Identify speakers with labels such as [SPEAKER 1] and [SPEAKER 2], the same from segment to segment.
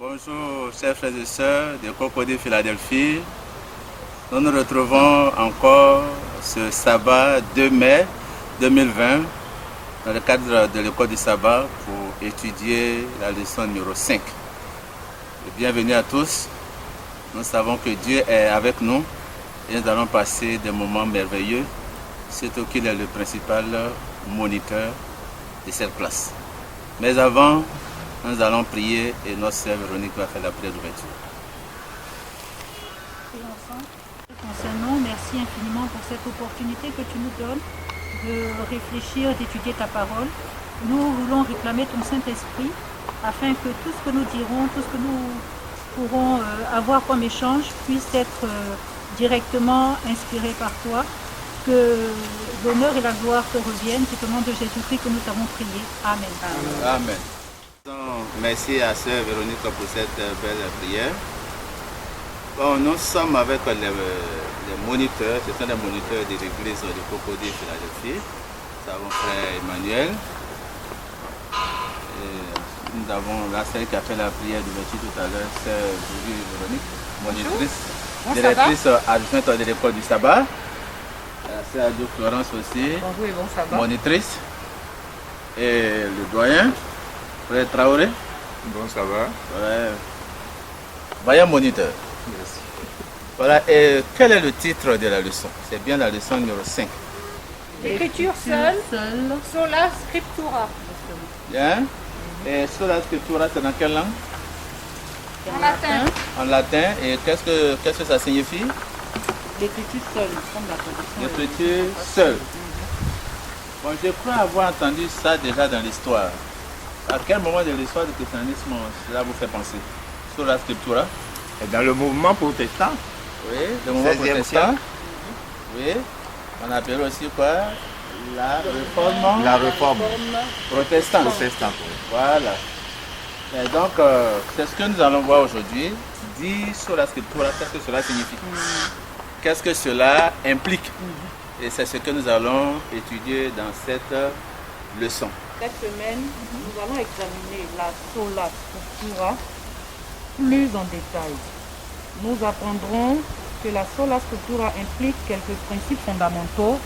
[SPEAKER 1] Bonjour chers frères et sœurs de Cocody Philadelphie. Nous nous retrouvons encore ce sabbat 2 mai 2020 dans le cadre de l'école du sabbat pour étudier la leçon numéro 5. Et bienvenue à tous. Nous savons que Dieu est avec nous et nous allons passer des moments merveilleux, surtout qu'il est le principal moniteur de cette classe. Mais avant, nous allons prier et notre sœur Véronique va faire la prière d'ouverture.
[SPEAKER 2] Concernant, merci infiniment pour cette opportunité que tu nous donnes de réfléchir, d'étudier ta parole. Nous voulons réclamer ton Saint-Esprit afin que tout ce que nous dirons, tout ce que nous pourrons avoir comme échange puisse être directement inspiré par toi. Que l'honneur et la gloire te reviennent. C'est au nom de Jésus-Christ que nous t'avons prié. Amen.
[SPEAKER 1] Amen. Merci à sœur Véronique pour cette belle prière. Bon, nous sommes avec les moniteurs, ce sont les moniteurs de l'église de Cocody Philadelphie. Nous avons frère Emmanuel. Et nous avons la sœur qui a fait la prière d'ouverture tout à l'heure, sœur Véronique, monitrice, directrice adjointe de l'école du sabbat. La sœur Adjo Florence aussi,
[SPEAKER 3] bonjour et bon sabbat.
[SPEAKER 1] Monitrice. Et le doyen, frère Traoré.
[SPEAKER 4] Bon, ça va.
[SPEAKER 1] Voilà. Voyons moniteur.
[SPEAKER 4] Merci.
[SPEAKER 1] Voilà, et quel est le titre de la leçon? C'est bien la leçon numéro 5.
[SPEAKER 3] L'écriture seule, sola scriptura.
[SPEAKER 1] Bien. Et sola scriptura, c'est dans quelle langue?
[SPEAKER 3] En latin.
[SPEAKER 1] En latin. Et qu'est-ce que ça signifie?
[SPEAKER 2] L'écriture seule, comme la tradition.
[SPEAKER 1] L'écriture seule. Bon, je crois avoir entendu ça déjà dans l'histoire. À quel moment de l'histoire du christianisme cela vous fait penser? Sola scriptura?
[SPEAKER 4] Et dans le mouvement protestant,
[SPEAKER 1] Oui, le mouvement
[SPEAKER 4] 16e
[SPEAKER 1] protestant.
[SPEAKER 4] siècle.
[SPEAKER 1] Oui. On appelle aussi quoi? La réforme.
[SPEAKER 4] La réforme
[SPEAKER 1] Protestante.
[SPEAKER 4] protestante.
[SPEAKER 1] Voilà. Et donc, c'est ce que nous allons voir aujourd'hui. Dit sur la scripture, qu'est-ce que cela signifie? Qu'est-ce que cela implique? Et c'est ce que nous allons étudier dans cette leçon.
[SPEAKER 2] Cette semaine, nous allons examiner la sola scriptura plus en détail. Nous apprendrons que la sola scriptura implique quelques principes fondamentaux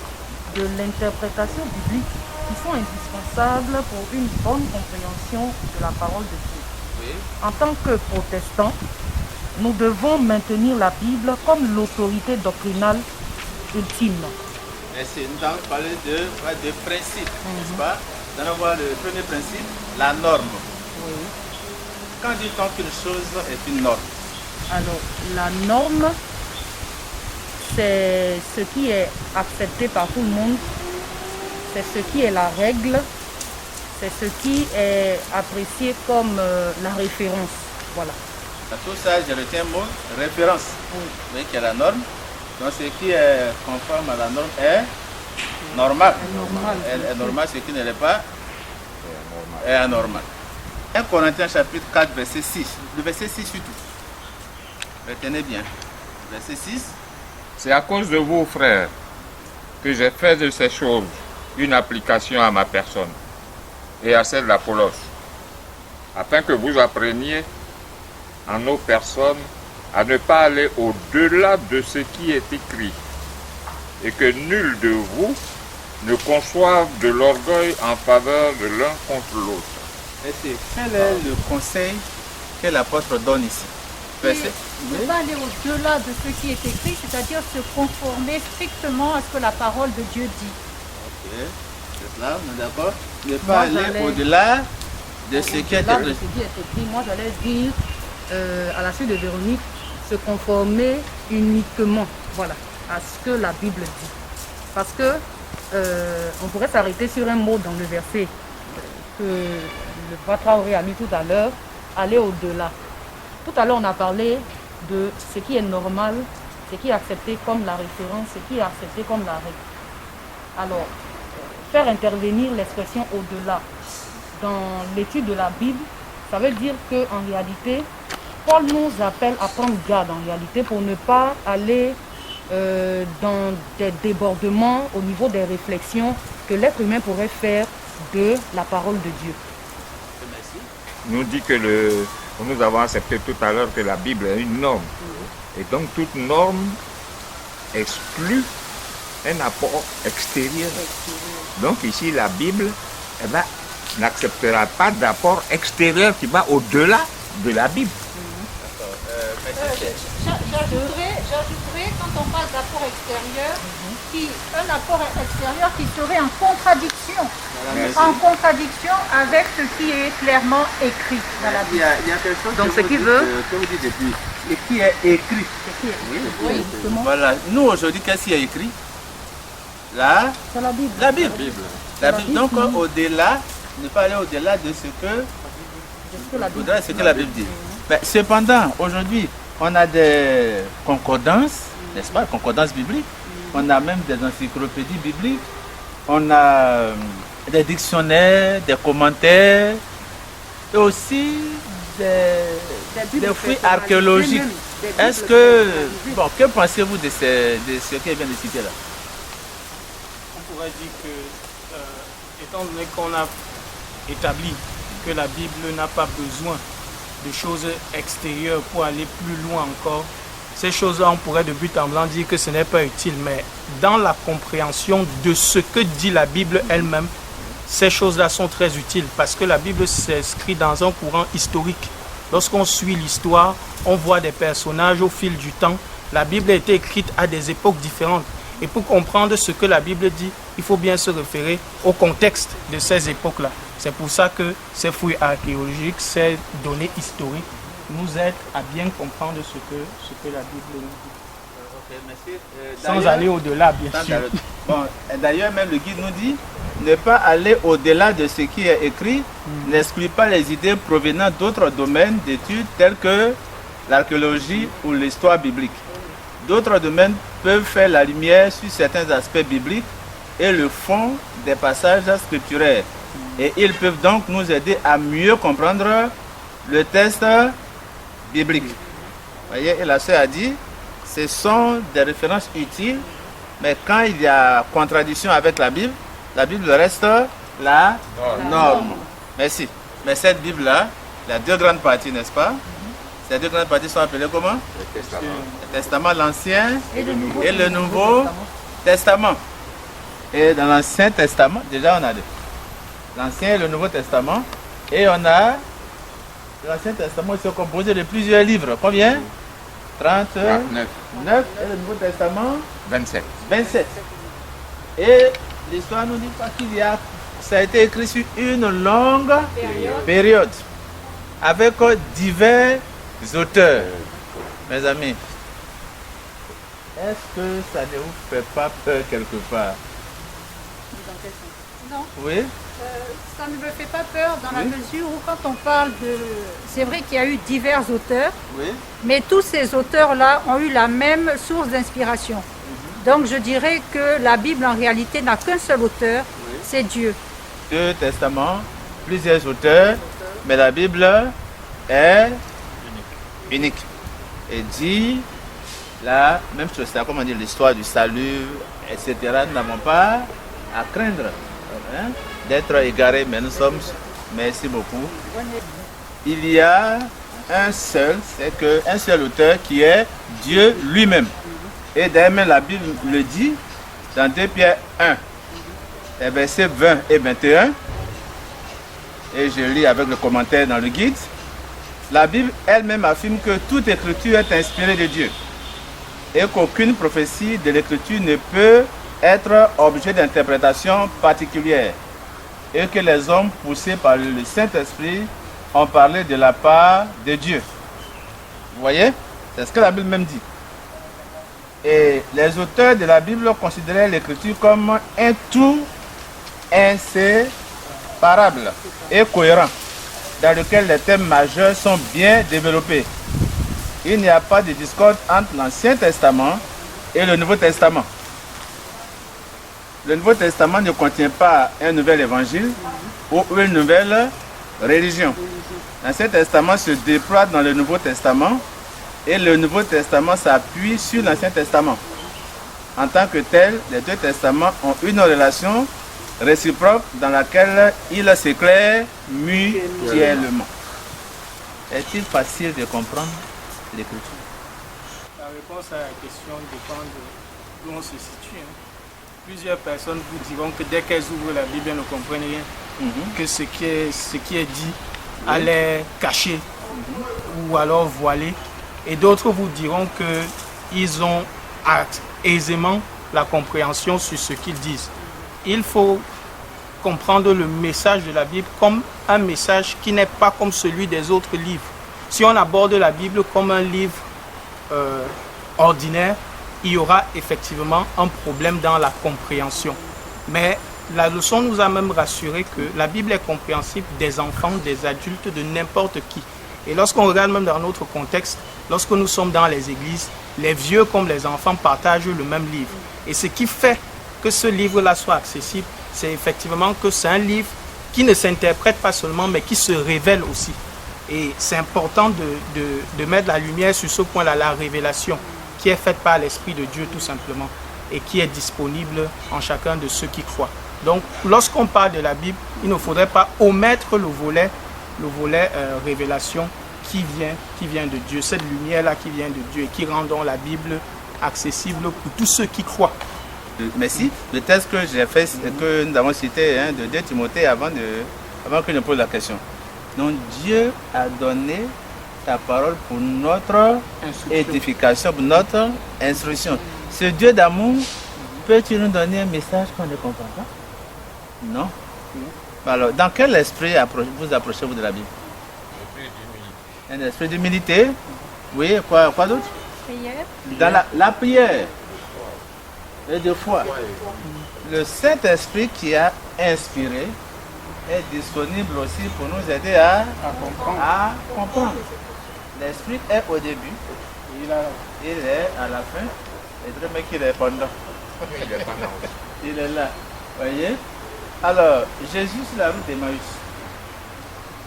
[SPEAKER 2] de l'interprétation biblique qui sont indispensables pour une bonne compréhension de la parole de Dieu.
[SPEAKER 1] Oui.
[SPEAKER 2] En tant que protestants, nous devons maintenir la Bible comme l'autorité doctrinale ultime.
[SPEAKER 1] Merci. Nous allons parler de principes, n'est-ce pas? Nous allons voir le premier principe, la norme.
[SPEAKER 2] Oui.
[SPEAKER 1] Quand dit-on qu'une chose est une norme?
[SPEAKER 2] Alors, la norme, c'est ce qui est accepté par tout le monde, c'est ce qui est la règle, c'est ce qui est apprécié comme la référence. Voilà.
[SPEAKER 1] Dans tout ça, je retiens un mot, référence.
[SPEAKER 2] Oui.
[SPEAKER 1] Vous voyez qu'il y a la norme. Donc, ce qui est conforme à la norme est normal.
[SPEAKER 2] Normal.
[SPEAKER 1] Est normal, ce qui ne l'est pas est anormal. 1 Corinthiens chapitre 4, verset 6. Le verset 6 surtout. Retenez bien. Verset 6.
[SPEAKER 4] C'est à cause de vous, frères, que j'ai fait de ces choses une application à ma personne et à celle d'Apollos, afin que vous appreniez en nos personnes à ne pas aller au-delà de ce qui est écrit, et que nul de vous ne conçoive de l'orgueil en faveur de l'un contre l'autre.
[SPEAKER 1] Merci. Quel est le conseil que l'apôtre donne ici? Verset.
[SPEAKER 2] Ne pas aller au-delà de ce qui est écrit, c'est-à-dire se conformer strictement à ce que la parole de Dieu dit.
[SPEAKER 1] Ok. C'est cela, on est d'accord? Ne pas aller au-delà de ce qui est
[SPEAKER 2] Au-delà de
[SPEAKER 1] écrit.
[SPEAKER 2] ce qui est écrit, moi j'allais dire, à la suite de Véronique, se conformer uniquement, voilà, à ce que la Bible dit. Parce que on pourrait s'arrêter sur un mot dans le verset que le Frère Traoré a lu tout à l'heure, aller au-delà. Tout à l'heure, on a parlé de ce qui est normal, ce qui est accepté comme la référence, ce qui est accepté comme la règle. Alors, faire intervenir l'expression au-delà dans l'étude de la Bible, ça veut dire qu'en réalité, Paul nous appelle à prendre garde en réalité pour ne pas aller dans des débordements au niveau des réflexions que l'être humain pourrait faire de la parole de Dieu.
[SPEAKER 4] Nous dit que le Nous avons accepté tout à l'heure que la Bible est une norme. Et donc toute norme exclut un apport extérieur. Donc ici la Bible n'acceptera pas d'apport extérieur qui va au-delà de la Bible.
[SPEAKER 3] J'ajouterais, quand on parle d'apport extérieur, un apport extérieur qui serait en contradiction. En contradiction avec ce qui est clairement écrit dans la Bible.
[SPEAKER 1] Il y a quelque chose
[SPEAKER 2] Donc,
[SPEAKER 1] que
[SPEAKER 2] ce
[SPEAKER 1] vous
[SPEAKER 2] qui
[SPEAKER 1] dites,
[SPEAKER 2] veut-
[SPEAKER 1] que vous dites depuis, et qui est écrit.
[SPEAKER 2] Oui,
[SPEAKER 1] Voilà. Nous, aujourd'hui, qu'est-ce qui est écrit? Là,
[SPEAKER 2] c'est la Bible.
[SPEAKER 1] la Bible. La Bible. Donc, au-delà, ne pas aller au-delà de ce que, au-delà de ce que la Bible dit. Mais cependant, aujourd'hui, on a des concordances, n'est-ce pas, concordances bibliques. On a même des encyclopédies bibliques. On a des dictionnaires, des commentaires et aussi des fruits archéologiques. Est-ce que, bon, que pensez-vous de ce qu'elle vient de citer là?
[SPEAKER 5] On pourrait dire que, étant donné qu'on a établi que la Bible n'a pas besoin de choses extérieures pour aller plus loin encore, ces choses-là, on pourrait de but en blanc dire que ce n'est pas utile, mais dans la compréhension de ce que dit la Bible elle-même, ces choses-là sont très utiles parce que la Bible s'inscrit dans un courant historique. Lorsqu'on suit l'histoire, on voit des personnages au fil du temps. La Bible a été écrite à des époques différentes. Et pour comprendre ce que la Bible dit, il faut bien se référer au contexte de ces époques-là. C'est pour ça que ces fouilles archéologiques, ces données historiques nous aident à bien comprendre ce que la Bible nous dit.
[SPEAKER 1] Ok, merci.
[SPEAKER 5] Sans aller au-delà, bien sûr.
[SPEAKER 1] Bon, d'ailleurs, même le guide nous dit ne pas aller au-delà de ce qui est écrit, n'exclut pas les idées provenant d'autres domaines d'études tels que l'archéologie ou l'histoire biblique. D'autres domaines peuvent faire la lumière sur certains aspects bibliques et le fond des passages scripturaires. Et ils peuvent donc nous aider à mieux comprendre le texte biblique. Vous voyez, et la sœur a dit, ce sont des références utiles, mais quand il y a contradiction avec la Bible reste la norme. Merci. Mais cette Bible-là, il y a deux grandes parties, n'est-ce pas? Ces deux grandes parties sont appelées comment? Le Testament, l'Ancien et le Nouveau Testament. Et dans l'Ancien Testament, déjà on a deux. L'Ancien et le Nouveau Testament. Et on a l'Ancien Testament qui est composé de plusieurs livres. Combien? 39. Et le Nouveau Testament?
[SPEAKER 4] 27.
[SPEAKER 1] 27. Et l'histoire nous dit pas qu'il y a, ça a été écrit sur une longue période avec divers auteurs. Mes amis, est-ce que ça ne vous fait pas peur quelque part?
[SPEAKER 3] Non.
[SPEAKER 1] Oui?
[SPEAKER 3] Ça ne me fait pas peur dans la mesure où quand on parle de... C'est vrai qu'il y a eu divers auteurs,
[SPEAKER 1] Oui.
[SPEAKER 3] mais tous ces auteurs-là ont eu la même source d'inspiration. Donc je dirais que la Bible en réalité n'a qu'un seul auteur, c'est Dieu.
[SPEAKER 1] Deux testaments, plusieurs auteurs, mais la Bible est unique. Et dit la même chose, c'est comment dire l'histoire du salut, etc. Nous n'avons pas à craindre d'être égarés, mais nous sommes, merci beaucoup. Il y a un seul auteur qui est Dieu lui-même. Et d'ailleurs, la Bible le dit dans 2 Pierre 1, les versets 20 et 21. Et je lis avec le commentaire dans le guide. La Bible elle-même affirme que toute écriture est inspirée de Dieu et qu'aucune prophétie de l'écriture ne peut être objet d'interprétation particulière et que les hommes poussés par le Saint-Esprit ont parlé de la part de Dieu. Vous voyez? C'est ce que la Bible même dit. Et les auteurs de la Bible considéraient l'écriture comme un tout inséparable et cohérent, dans lequel les thèmes majeurs sont bien développés. Il n'y a pas de discorde entre l'Ancien Testament et le Nouveau Testament. Le Nouveau Testament ne contient pas un nouvel évangile ou une nouvelle religion. L'Ancien Testament se déploie dans le Nouveau Testament et le Nouveau Testament s'appuie sur l'Ancien Testament. En tant que tel, les deux testaments ont une relation réciproque dans laquelle ils s'éclairent mutuellement. est-il facile de comprendre l'écriture?
[SPEAKER 5] La réponse à la question dépend d'où on se situe. Plusieurs personnes vous diront que dès qu'elles ouvrent la Bible, elles ne comprennent rien. Que ce qui est dit à l'air caché ou alors voilé. Et d'autres vous diront qu'ils ont aisément la compréhension sur ce qu'ils disent. Il faut comprendre le message de la Bible comme un message qui n'est pas comme celui des autres livres. Si on aborde la Bible comme un livre ordinaire, il y aura effectivement un problème dans la compréhension. Mais la leçon nous a même rassuré que la Bible est compréhensible des enfants, des adultes, de n'importe qui. Et lorsqu'on regarde même dans notre contexte, lorsque nous sommes dans les églises, les vieux comme les enfants partagent le même livre. Et ce qui fait que ce livre-là soit accessible, c'est effectivement que c'est un livre qui ne s'interprète pas seulement, mais qui se révèle aussi. Et c'est important de mettre la lumière sur ce point-là, la révélation, qui est faite par l'Esprit de Dieu tout simplement, et qui est disponible en chacun de ceux qui croient. Donc, lorsqu'on parle de la Bible, il ne faudrait pas omettre le volet révélation qui vient de Dieu, cette lumière-là qui vient de Dieu et qui rend donc la Bible accessible pour tous ceux qui croient.
[SPEAKER 1] Merci. Le texte que j'ai fait, que nous avons cité de 2 Timothée avant que je pose la question. Donc Dieu a donné ta parole pour notre édification, pour notre instruction. Ce Dieu d'amour, peux-tu nous donner un message qu'on ne comprend pas? Non. Alors, dans quel esprit vous approchez-vous de la Bible? Un esprit d'humilité. Oui, quoi d'autre?
[SPEAKER 3] Prière.
[SPEAKER 1] Dans la prière. Et de foi. Le Saint-Esprit qui a inspiré est disponible aussi pour nous aider à comprendre. L'Esprit est au début, il est à la fin, et le mec il est pendant. Il est là. Voyez? Alors, Jésus sur la route d'Emmaüs,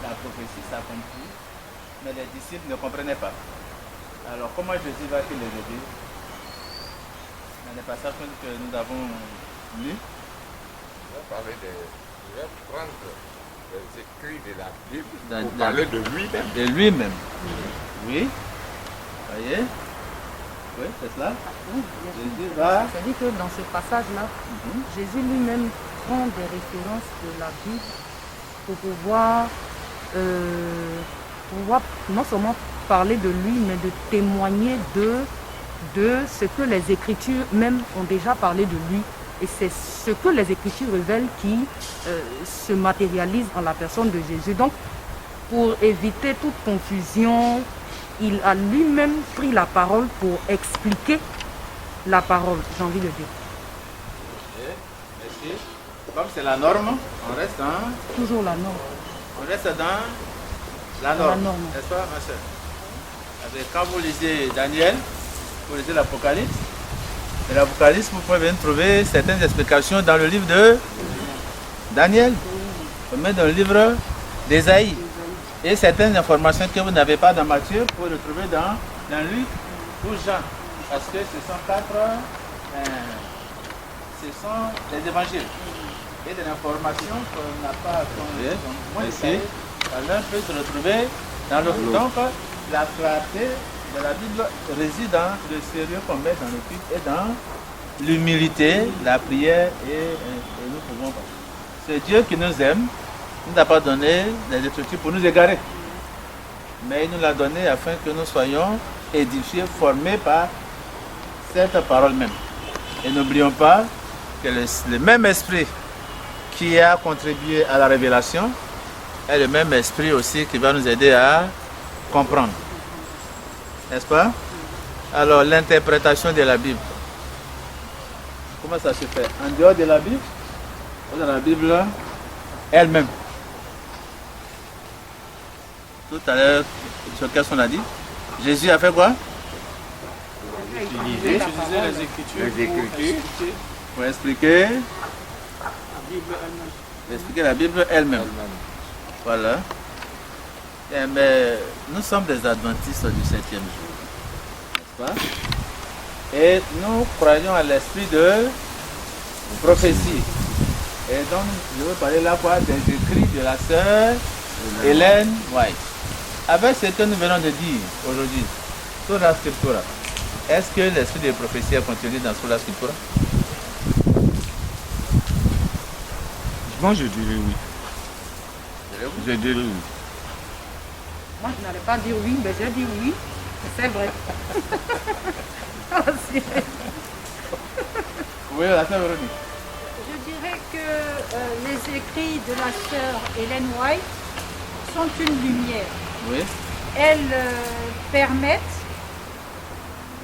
[SPEAKER 1] la prophétie s'accomplit, mais les disciples ne comprenaient pas. Alors, comment Jésus va-t-il les aider? Dans les passages que nous avons lus,
[SPEAKER 4] je vais prendre les écrits de la Bible pour parler de lui-même.
[SPEAKER 1] De lui-même. Oui. Voyez? Oui, c'est cela. Jésus va.
[SPEAKER 2] C'est-à-dire que dans ce passage-là, Jésus lui-même prend des références de la Bible pour pouvoir non seulement parler de lui, mais de témoigner de ce que les Écritures même ont déjà parlé de lui. Et c'est ce que les Écritures révèlent qui se matérialise en la personne de Jésus. Donc, pour éviter toute confusion, il a lui-même pris la parole pour expliquer la parole, j'ai envie de dire.
[SPEAKER 1] Merci. Comme c'est la norme, on reste dans...
[SPEAKER 2] Toujours la norme.
[SPEAKER 1] On reste dans la norme. N'est-ce pas, ma soeur? Quand vous lisez Daniel, vous lisez l'Apocalypse, et l'Apocalypse, vous pouvez trouver certaines explications dans le livre de Daniel, même dans le livre d'Ésaïe. Et certaines informations que vous n'avez pas dans Matthieu, vous pouvez les trouver dans Luc ou Jean. Parce que ce sont des évangiles. Et des informations qu'on n'a pas ici. L'un peut se retrouver dans le... Donc, la clarté de la Bible réside dans le sérieux qu'on met dans le culte et dans l'humilité, la prière et nous pouvons pas. C'est Dieu qui nous aime. Il nous a pas donné des Écritures pour nous égarer. Mais il nous l'a donné afin que nous soyons édifiés, formés par cette parole même. Et n'oublions pas que le même esprit qui a contribué à la révélation est le même esprit aussi qui va nous aider à comprendre. N'est-ce pas? Alors, l'interprétation de la Bible. Comment ça se fait? En dehors de la Bible ou dans la Bible elle-même? Tout à l'heure, sur qu'est-ce qu'on a dit? Jésus a fait quoi?
[SPEAKER 5] Utiliser les Écritures
[SPEAKER 1] pour expliquer
[SPEAKER 5] la Bible elle-même.
[SPEAKER 1] Expliquer la Bible elle-même. Voilà. Mais nous sommes des adventistes du 7e jour. N'est-ce pas? Et nous croyons à l'esprit de prophétie. Et donc, je veux parler là quoi des écrits de la sœur Hélène White. avec ce que nous venons de dire aujourd'hui, sur la scriptura, est-ce que l'esprit de prophétie est contenu dans sur la scriptura?
[SPEAKER 4] Moi, je dirais oui. Je dirais oui.
[SPEAKER 2] Moi, je n'allais pas dire oui, mais j'ai dit oui. C'est vrai. Merci.
[SPEAKER 1] Oui, la sœur Véronique.
[SPEAKER 3] Je dirais que les écrits de la sœur Ellen White sont une lumière.
[SPEAKER 1] Oui.
[SPEAKER 3] Elles permettent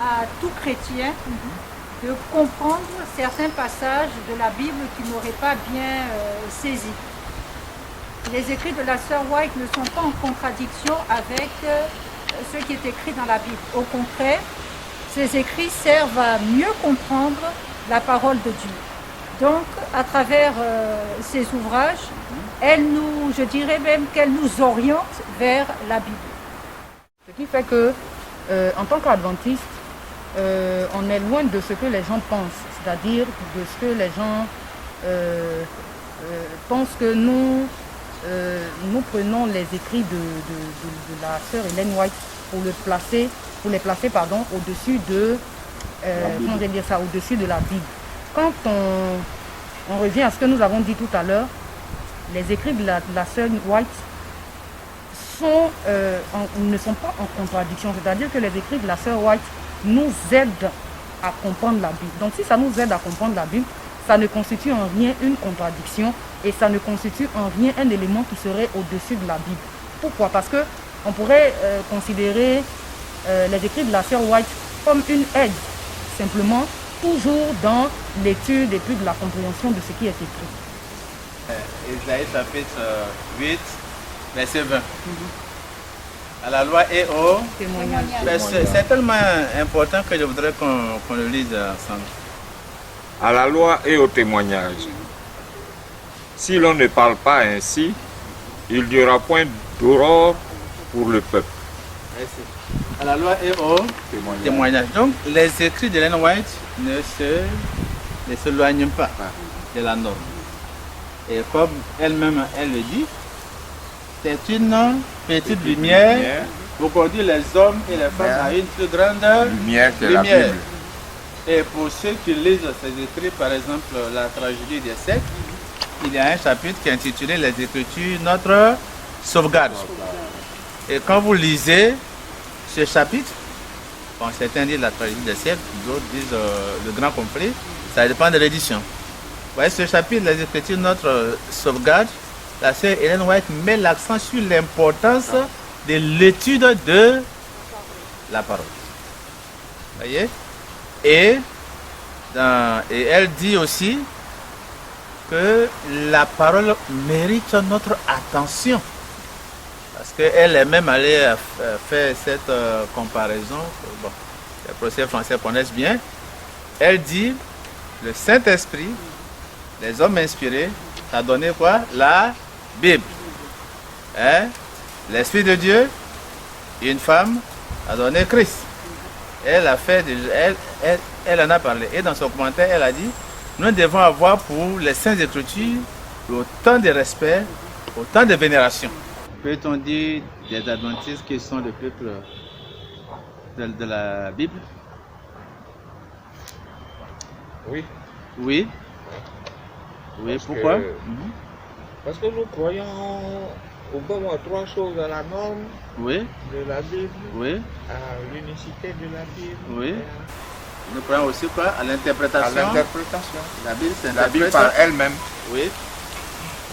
[SPEAKER 3] à tout chrétien de comprendre certains passages de la Bible qu'il n'aurait pas bien saisis. Les écrits de la sœur White ne sont pas en contradiction avec ce qui est écrit dans la Bible. Au contraire, ces écrits servent à mieux comprendre la parole de Dieu. Donc, à travers ces ouvrages, je dirais même qu'elle nous oriente vers la Bible.
[SPEAKER 2] Ce qui fait que, en tant qu'adventiste, on est loin de ce que les gens pensent, c'est-à-dire de ce que les gens pensent que nous prenons les écrits de la sœur Ellen White pour les placer au-dessus de au-dessus de la Bible. Quand on revient à ce que nous avons dit tout à l'heure, les écrits de la sœur White ne sont pas en contradiction, c'est-à-dire que les écrits de la sœur White nous aident à comprendre la Bible. Donc si ça nous aide à comprendre la Bible, ça ne constitue en rien une contradiction et ça ne constitue en rien un élément qui serait au-dessus de la Bible. Pourquoi? Parce qu'on pourrait considérer les écrits de la sœur White comme une aide, simplement, toujours dans l'étude et puis de la compréhension de ce qui est écrit.
[SPEAKER 1] Isaïe chapitre 8, verset 20. À la loi et au
[SPEAKER 2] Témoignage.
[SPEAKER 1] C'est tellement important que je voudrais qu'on le lise ensemble.
[SPEAKER 4] À la loi et au témoignage. Si l'on ne parle pas ainsi, il n'y aura point d'aurore pour le peuple.
[SPEAKER 1] Merci. À la loi et au témoignage. Donc, les écrits de Ellen White ne s'éloignent pas de la norme. Et comme elle-même, elle le dit, c'est une petite lumière pour conduire les hommes et les femmes à une plus grande
[SPEAKER 4] Lumière que la Bible.
[SPEAKER 1] Et pour ceux qui lisent ces écrits, par exemple la tragédie des siècles, il y a un chapitre qui est intitulé Les Écritures, notre sauvegarde. Et quand vous lisez ce chapitre, bon, certains disent la tragédie des siècles, d'autres disent le grand conflit, ça dépend de l'édition. Vous voyez, ce chapitre, Les Écritures, notre sauvegarde, la sœur Ellen White met l'accent sur l'importance de l'étude de la parole. Vous voyez? Et elle dit aussi que la parole mérite notre attention. Parce qu'elle est même allée faire cette comparaison, bon, les professeurs français connaissent bien. Elle dit, le Saint-Esprit, les hommes inspirés, ça a donné quoi? La Bible. Hein? L'Esprit de Dieu, une femme, a donné Christ. Elle a fait, elle en a parlé. Et dans son commentaire, elle a dit, nous devons avoir pour les Saintes Écritures autant de respect, autant de vénération. Peut-on dire des adventistes qui sont le peuple de la Bible?
[SPEAKER 4] Oui.
[SPEAKER 1] Oui. Oui, pourquoi?
[SPEAKER 4] Parce que nous croyons au moins trois choses à la norme
[SPEAKER 1] Oui.
[SPEAKER 4] de la Bible,
[SPEAKER 1] Oui.
[SPEAKER 4] à l'unicité de la Bible.
[SPEAKER 1] Oui. Nous croyons aussi quoi? À l'interprétation.
[SPEAKER 4] À l'interprétation.
[SPEAKER 1] La Bible, c'est
[SPEAKER 4] La Bible par elle-même.
[SPEAKER 1] Oui.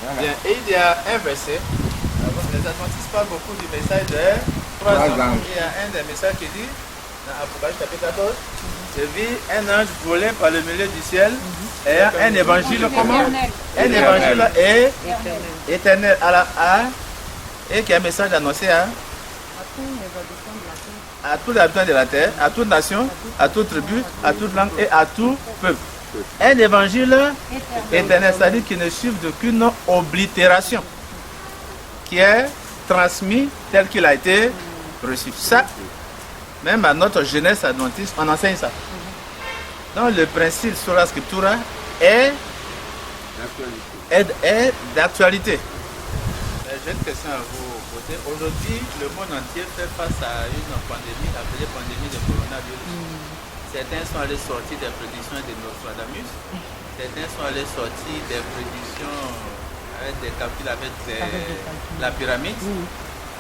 [SPEAKER 4] Voilà.
[SPEAKER 1] Bien. Et il y a un verset. Les adventistes parlent beaucoup du message de trois
[SPEAKER 4] Trois
[SPEAKER 1] anges.
[SPEAKER 4] anges.
[SPEAKER 1] Il y a un des messages qui dit, dans Apocalypse chapitre 14, je vis un ange volé par le milieu du ciel et un évangile comment?
[SPEAKER 3] Éternel.
[SPEAKER 1] Un évangile est éternel et qui a un message annoncé à tous les habitants de la terre, à toute nation, à toute tribu, à toute langue et à tout peuple. Un évangile éternel, c'est-à-dire qui ne suit d'aucune oblitération, qui est transmis tel qu'il a été reçu. Ça, même à notre jeunesse adventiste, on enseigne ça. Donc le principe sur la scriptura est d'actualité. J'ai une question à vous côté. Aujourd'hui, le monde entier fait face à une pandémie, appelée pandémie de coronavirus. Certains sont allés sortir des prédictions de Nostradamus. Certains sont allés sortir des prédictions avec des calculs avec la pyramide.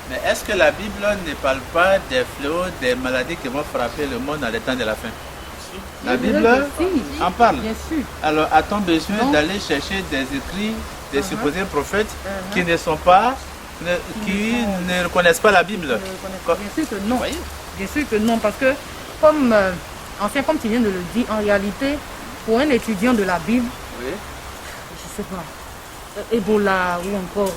[SPEAKER 1] Mais est-ce que la Bible ne parle pas des fléaux, des maladies qui vont frapper le monde dans les temps de la fin? La Bible en parle.
[SPEAKER 2] Bien sûr.
[SPEAKER 1] Alors, a-t-on besoin d'aller chercher des écrits des supposés prophètes qui ne sont pas, qui ne reconnaissent pas la Bible?
[SPEAKER 2] Bien sûr que non. Bien sûr que non, parce que comme comme tu viens de le dire, en réalité, pour un étudiant de la Bible, je ne sais pas, Ebola ou encore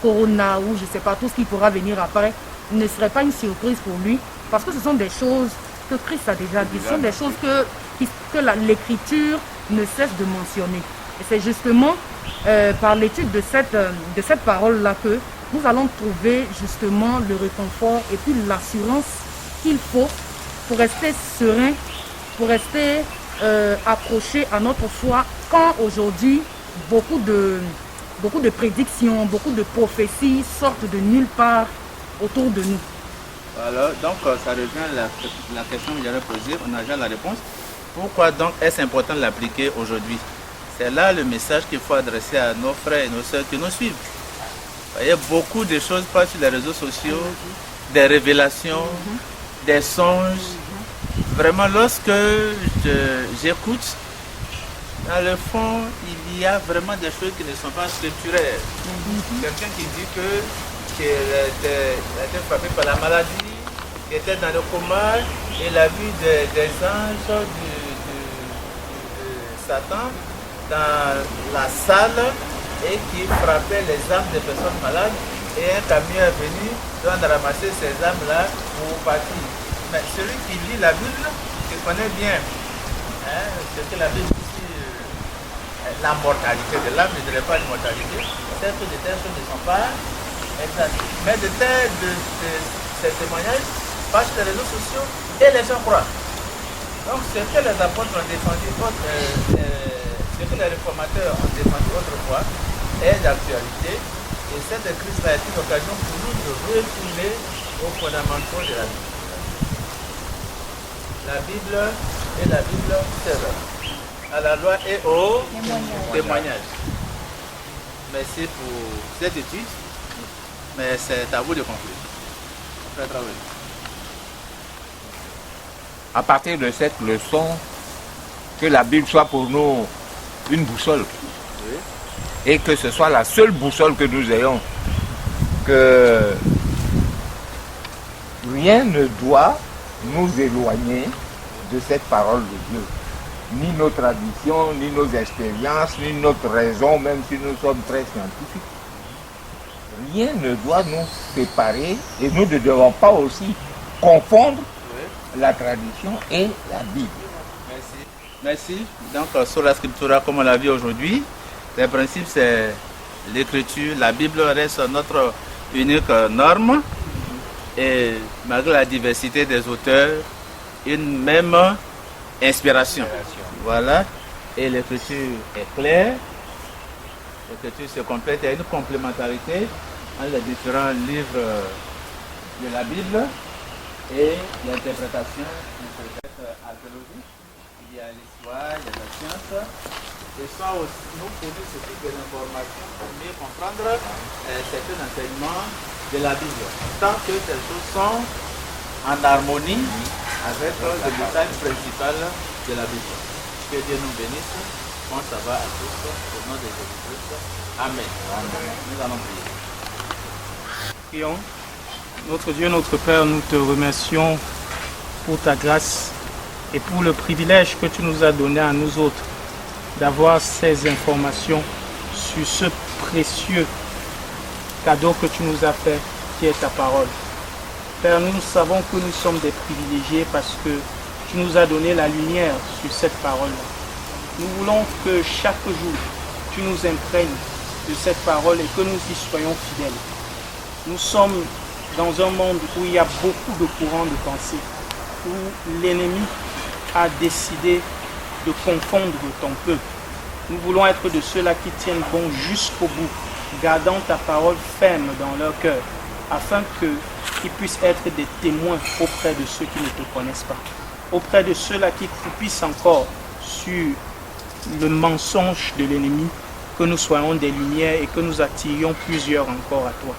[SPEAKER 2] Corona ou je ne sais pas, tout ce qui pourra venir après, ne serait pas une surprise pour lui, parce que ce sont des choses que Christ a déjà dit, ce sont des choses que l'Écriture ne cesse de mentionner. Et c'est justement par l'étude de cette parole-là que nous allons trouver justement le réconfort et puis l'assurance qu'il faut pour rester serein, pour rester accroché à notre foi, quand aujourd'hui beaucoup de prédictions, beaucoup de prophéties sortent de nulle part autour de nous.
[SPEAKER 1] Alors, donc ça rejoint la question que j'allais poser, on a déjà la réponse. Pourquoi donc est-ce important de l'appliquer aujourd'hui? C'est là le message qu'il faut adresser à nos frères et nos sœurs qui nous suivent. Il y a beaucoup de choses passent sur les réseaux sociaux, des révélations, des songes. Vraiment, lorsque j'écoute, dans le fond, il y a vraiment des choses qui ne sont pas scripturaires. Quelqu'un qui dit qu'il était frappé par la maladie, qui était dans le coma, et il a vu des anges de Satan dans la salle et qui frappaient les âmes des personnes malades. Et un camion est venu, doit ramasser ces âmes-là pour partir. Mais celui qui lit la Bible, qui connaît bien ce que la Bible dit, la mortalité de l'âme, je ne dirais pas l'immortalité, c'est que de telles choses ne sont pas exactes. Mais ces témoignages passent sur les réseaux sociaux et les gens croient. Donc ce que les apôtres ont défendu, ce que les réformateurs ont défendu autrefois est d'actualité. Et cette crise-là est une occasion pour nous de retourner aux fondamentaux de la Bible. La Bible et la Bible seule. À la loi et au témoignage. Merci pour cette étude, mais c'est à vous de conclure. Frère Traoré.
[SPEAKER 4] À partir de cette leçon, que la Bible soit pour nous une boussole. Et que ce soit la seule boussole que nous ayons. Que rien ne doit nous éloigner de cette parole de Dieu. Ni nos traditions, ni nos expériences, ni notre raison, même si nous sommes très scientifiques. Rien ne doit nous séparer et nous ne devons pas aussi confondre la tradition et la Bible.
[SPEAKER 1] Merci. Donc, sur la scriptura, comme on l'a vu aujourd'hui, le principe c'est l'écriture. La Bible reste notre unique norme et malgré la diversité des auteurs, une même inspiration. Voilà. Et l'écriture est claire. L'écriture se complète. Il y a une complémentarité entre les différents livres de la Bible et l'interprétation archéologique. Il y a l'histoire, il y a la science. Et ça aussi nous fournit ce type d'informations pour mieux comprendre certains enseignements de la Bible. Tant que ces choses sont en harmonie avec le message principal de la Bible. Que Dieu nous bénisse. Bon sabbat à tous. Au nom de Jésus-Christ. Amen. Nous allons prier.
[SPEAKER 5] Prions. Notre Dieu, notre Père, nous te remercions pour ta grâce et pour le privilège que tu nous as donné à nous autres d'avoir ces informations sur ce précieux cadeau que tu nous as fait, qui est ta parole. Père, nous savons que nous sommes des privilégiés parce que tu nous as donné la lumière sur cette parole-là. Nous voulons que chaque jour, tu nous imprègnes de cette parole et que nous y soyons fidèles. Nous sommes dans un monde où il y a beaucoup de courants de pensée, où l'ennemi a décidé de confondre ton peuple. Nous voulons être de ceux-là qui tiennent bon jusqu'au bout, gardant ta parole ferme dans leur cœur. afin qu'ils puissent être des témoins auprès de ceux qui ne te connaissent pas, auprès de ceux-là qui croupissent encore sur le mensonge de l'ennemi, que nous soyons des lumières et que nous attirions plusieurs encore à toi.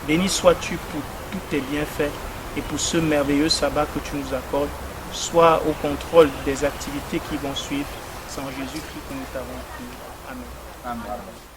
[SPEAKER 5] Béni sois-tu pour tous tes bienfaits et pour ce merveilleux sabbat que tu nous accordes. Sois au contrôle des activités qui vont suivre. C'est en Jésus-Christ que nous t'avons prié. Amen.
[SPEAKER 4] Amen.